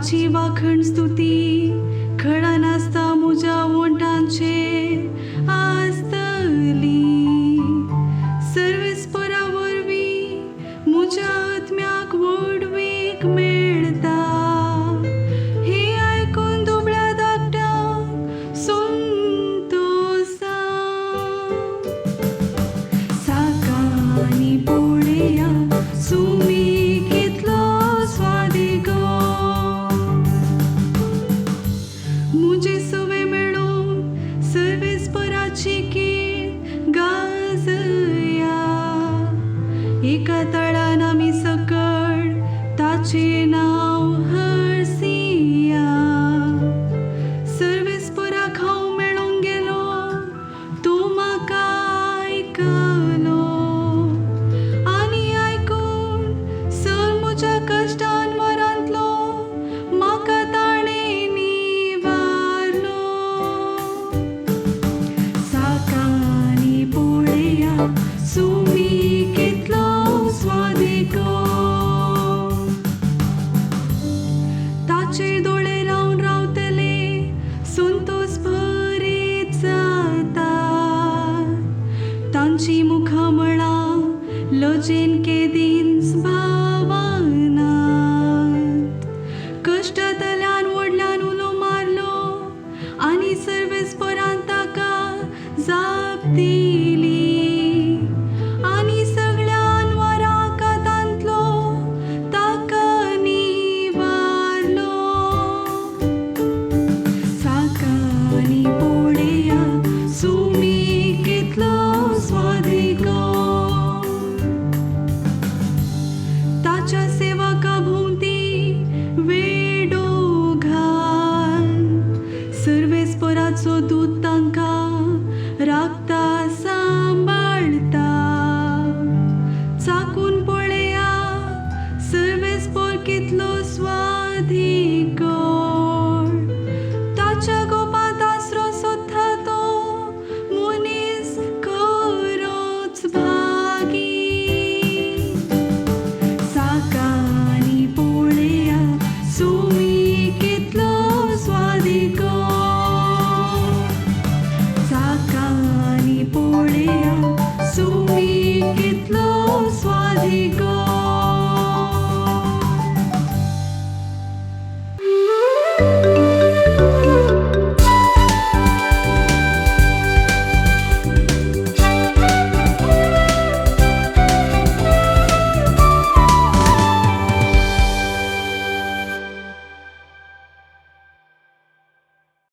ताची वाखण स्तुती खळा नासता मुजा वोंटांचे आस्तली सर्वेस्परा वरवीं मुजा आत्म्याक व्हडवीक मेळटा हे आयकून दुबळ्या धाकट्यांक संतोषा साकानी पळया सुमी कितलो स्वादिक मुझे सवे मेळून सर्वेस्पराची कीर्त गाजया एका तळान आमी सकळ ताचे नांव हरसिया सर्वेस्पराक हांव मेळूंक गेलो तूं म्हाका आयकलो आनी आयकून सर म्हज्या कश्टान वरांतलो म्हाका ताणें निवारलो साकानी पळया सुमी कितलो स्वादिक ताचे दोळे लावन रावतले संतोष भरीत जाता तांची मुखां मळां लजेन केदीन भावनात कश्टांतल्यान व्हडल्यान उलो मारलो आनी सर्वेस्परान ताका जाप दिली